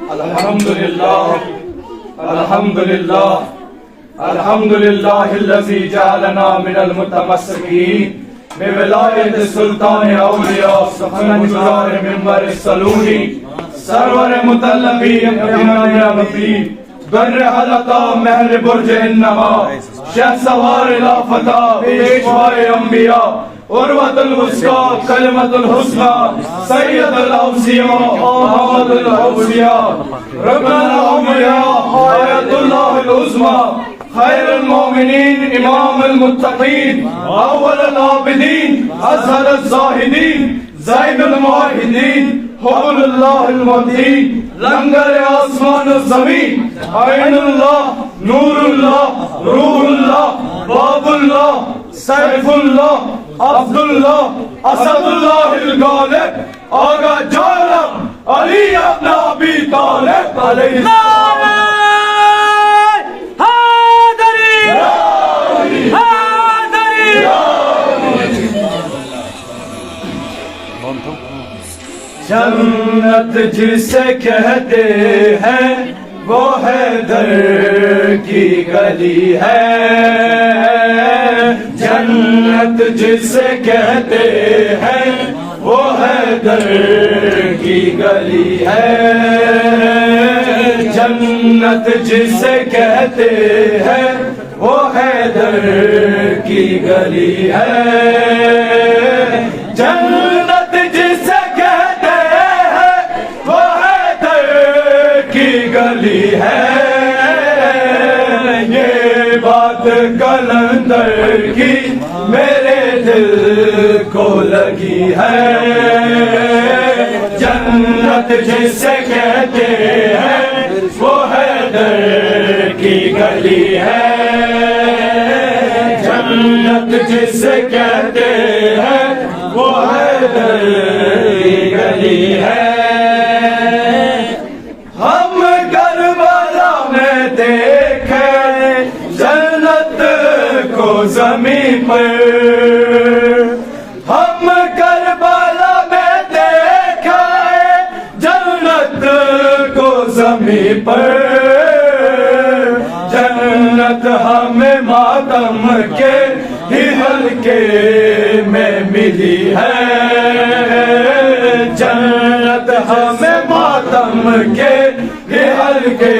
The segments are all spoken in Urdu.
الحمدللہ الذی جعلنا من المتمسکین بولایت سلطان اولیاء سخن گزار منبر السلوری سرور مطلبی امتحانی در حلقہ محل برج انما شہ سوار لافتہ پیشوائے انبیاء عروۃ الوثقی کلمۃ الحسنی سید الاوصیاء محمد الاولیاء رکن الاولیاء آیت اللہ العظمی خیر المومنین امام المتقین اول العابدین ازہر الزاہدین زید الموحدین حبل اللہ المدین لنگر آسمان و زمین عین اللہ نور اللہ روح اللہ باب اللہ سیف اللہ عبد اللہ اسد اللہ الغالب آقا جانب علی ابن ابی طالب علیہ السلام جنت جسے کہتے ہیں وہ حیدر کی گلی ہے جنت جسے کہتے ہیں وہ حیدر کی گلی ہے جنت جسے کہتے ہیں وہ حیدر کی گلی ہے جنت جسے کہتے ہیں وہ حیدر کی گلی ہے یہ بات کلندر کی میرے دل کو لگی ہے جنت جسے کہتے ہیں وہ حیدر کی گلی ہے جنت جسے کہتے ہیں وہ حیدر کی گلی ہے ہم کربلا میں دیکھے جنت کو زمین پر ہم کربلا میں دیکھے جنت کو زمین پر جنت ہمیں ماتم کے ہی حلقے میں ملی ہے جنت ہمیں ماتم کے ہی حلقے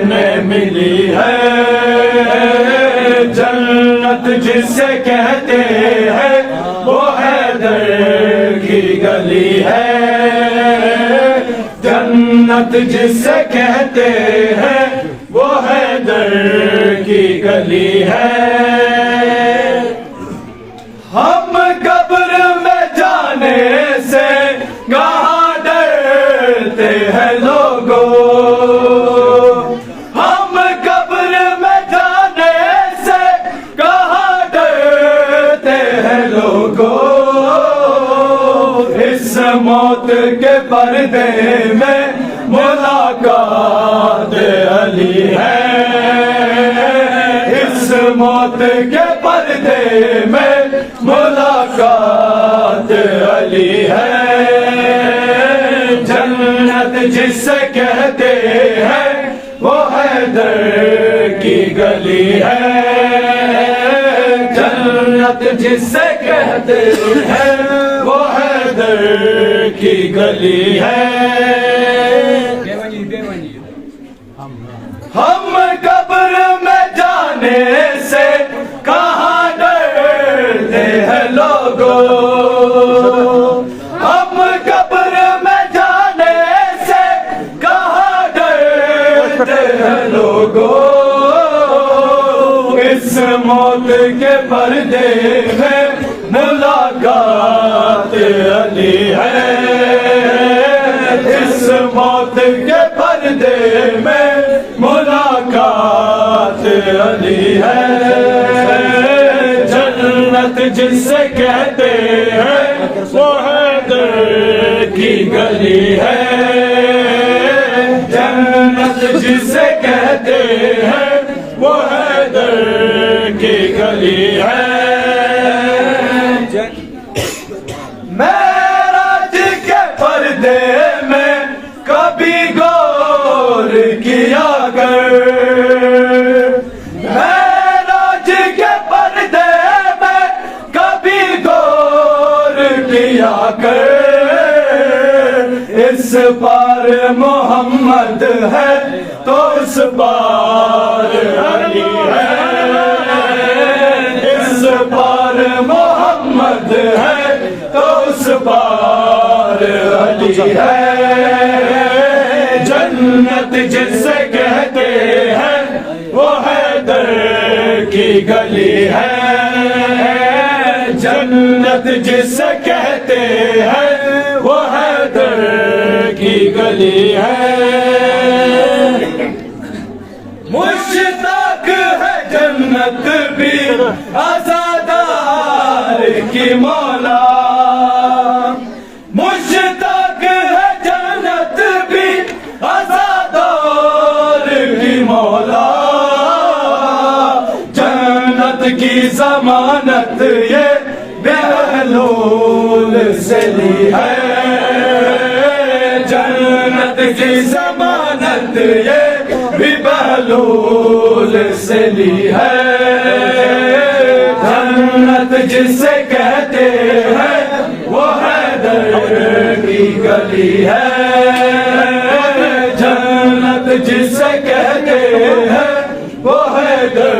میں ملی ہے جنت جسے کہتے ہیں وہ حیدر کی گلی ہے جنت جسے کہتے ہیں وہ حیدر کی گلی ہے ہم قبر میں جانے سے کہاں ڈرتے ہیں لوگوں ہم قبر میں جانے سے کہاں ڈرتے ہیں لوگوں اس موت کے پردے میں ملاقات علی ہے اس موت کے پردے میں ملاقات علی ہے جنت جسے کہتے ہیں وہ حیدر کی گلی ہے جنت جسے کہتے ہیں وہ حیدر کی گلی ہے ہم قبر میں جانے سے کہاں ڈرتے ہیں لوگوں ہم قبر میں جانے سے کہاں ڈرتے ہیں لوگوں اس موت کے پردے میں ملاقات علی ہے اس موت کے پردے میں ملاقات علی ہے جنت جسے کہتے ہیں وہ حیدر کی گلی ہے جنت جسے کہتے ہیں وہ حیدر کی گلی ہے معراج کے پردے میں کبھی گو پار محمد ہے تو اس پار علی ہے، اس پار محمد ہے تو اس پار علی ہے، جنت جسے کہتے ہیں وہ حیدر کی گلی ہے، جنت جسے کہتے ہیں وہ حیدر کی گلی ہے، مشتاق ہے جنت بھی عزادار کی مولا، مشتاق ہے جنت بھی عزادار کی مولا، جنت کی ضمانت یہ بہلول سے لی ہے، جنت کی ضمانت یہ بھی بہلول سے لی ہے، جنت جسے کہتے ہیں وہ حیدر کی گلی ہے، جنت جسے کہتے ہیں وہ حیدر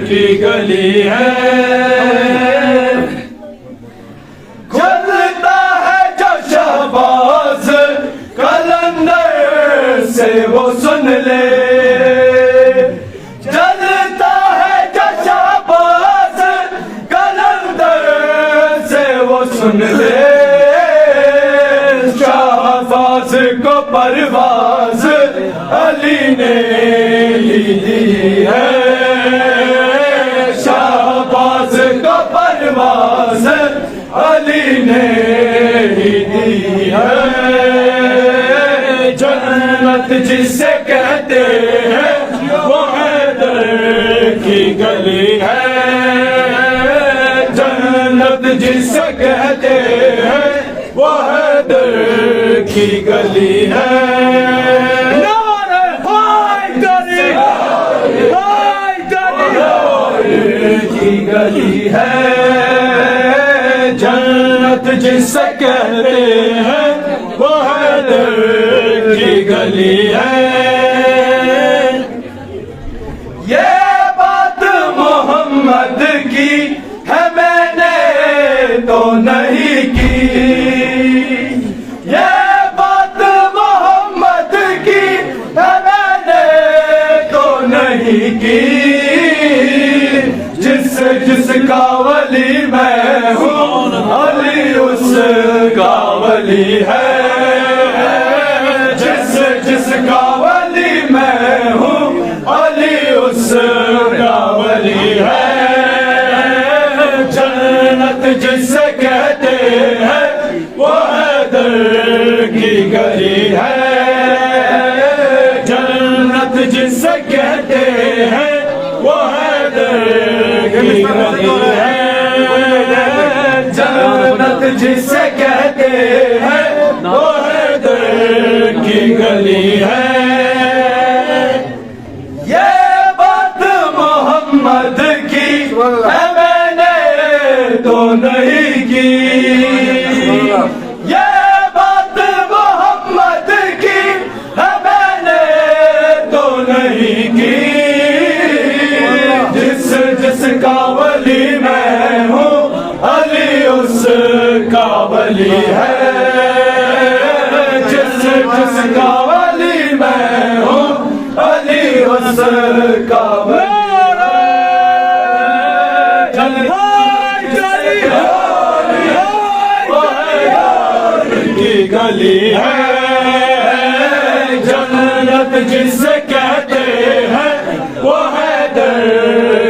کی گلی ہے، جلتا ہے جو شہباز قلندر سے وہ سن لے، جلتا ہے جو شہباز قلندر سے وہ سن لے، شہباز کو پرواز علی نے لی ہے، شہباز کو پرواز علی نے دی ہے، جنت جسے کہتے ہیں وہ حیدر کی گلی ہے، جنت جسے کہتے ہیں وہ حیدر کی گلی ہے، کی گلی ہے، جنت جسے کہتے ہیں وہ حیدر کی گلی ہے، یہ بات محمد کی ہے میں نے تو نہیں کی، یہ بات محمد کی ہے میں نے تو نہیں کی، جس کا ولی میں ہوں علی اس کا ولی ہے، جس کا ولی میں ہوں علی اس کا ولی ہے، جنت جسے کہتے ہیں وہ حیدر کی گلی ہے، جنت جسے کہتے ہیں وہ حیدر کی گلی ہے، جنت جسے کہتے ہیں وہ حیدر کی گلی ہے، یہ بات محمد کی ہے میں نے تو نہیں کی، یہ بات محمد کی ہے میں نے تو نہیں کی، جس کا ولی میں ہوں علی اس کا ولی ہے، جس کا ولی میں ہوں علی اس کا ولی کی گلی ہے، جنت جسے کہتے ہیں وہ حیدر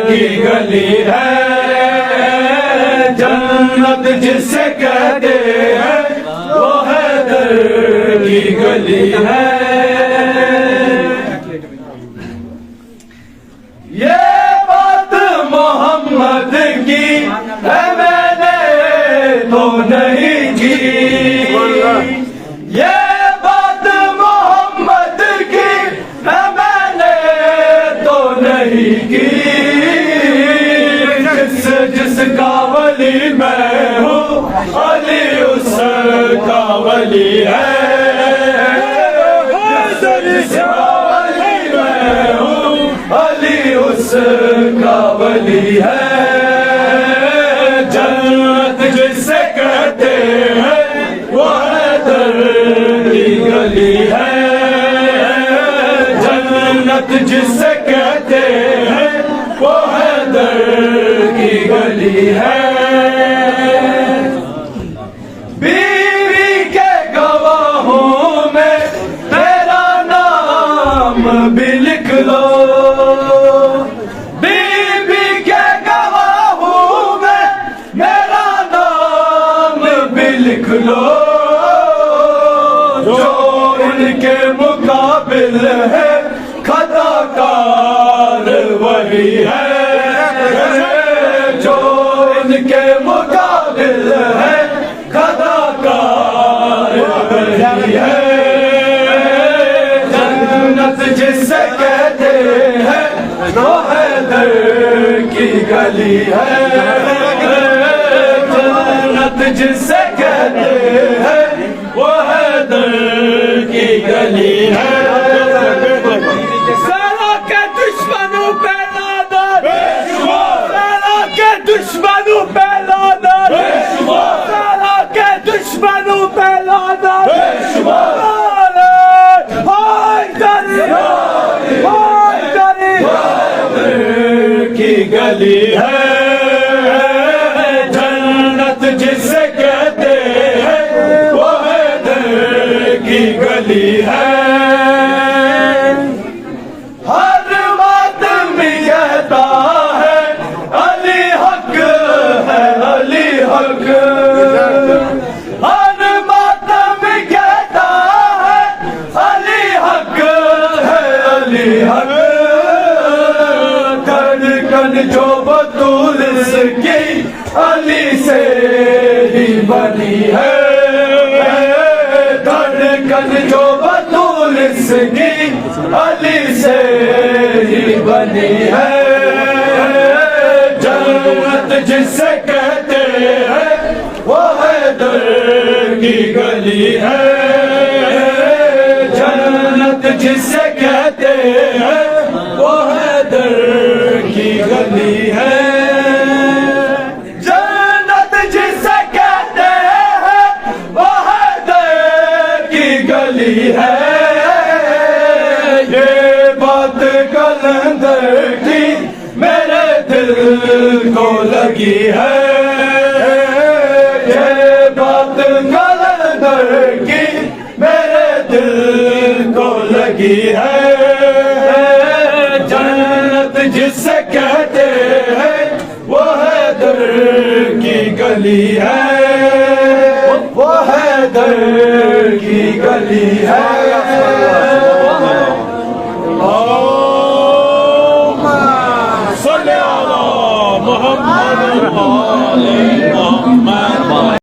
کی گلی ہے، جنت جسے کہتے ہیں وہ حیدر کی گلی ہے، یہ بات محمد کی ہے میں نے تو نہیں کی، یہ بات محمد کی ہے میں نے تو نہیں کی، جس کا ولی میں ہوں علی اس کا ولی ہے، جس کا ولی میں ہوں علی اس کا ولی ہے جنت جسے کہتے ہیں وہ حیدر کی گلی ہے جنت جسے کہتے ہیں وہ حیدر کی گلی ہے بیوی کے گواہوں میں تیرا نام بھی لکھ لو بیوی کے گواہوں میں میرا نام بھی لکھ لو جو ان کے مقابل ہے خطا کار وہی ہے جو ان کے مقابل ہے خطا کار وہی ہے جنت جسے کہتے ہیں وہ حیدر کی گلی ہے جنت جسے کہتے ہیں وہ حیدر کی گلی ہے سارا کے دشمنوں پہ لعنت سارا کے دشمنوں پہ لعنت سارا کے دشمنوں پہ لعنت حیدر کی گلی ہے جنت جسے کہتے ہیں وہ حیدر کی گلی ہے ہر ماتم کہتا ہے علی حق ہے علی حق ہر ماتم کہتا ہے علی حق ہے علی حق دھڑکن جو بطول اس کی علی سے ہی بنی ہے دھڑکن جو بطول اس کی علی سے ہی بنی ہے جنت جسے کہتے ہیں وہ حیدر کی گلی ہے جنت جسے کہتے ہیں وہ حیدر کی گلی ہے جنت جسے کہتے ہیں وہ حیدر کی گلی ہے یہ بات قلندر کی میرے دل کو لگی ہے یہ بات قلندر کی میرے دل کو لگی ہے جنت جسے کہتے ہیں وہ حیدر کی گلی ہے وہ حیدر کی گلی ہے صلی اللہ محمد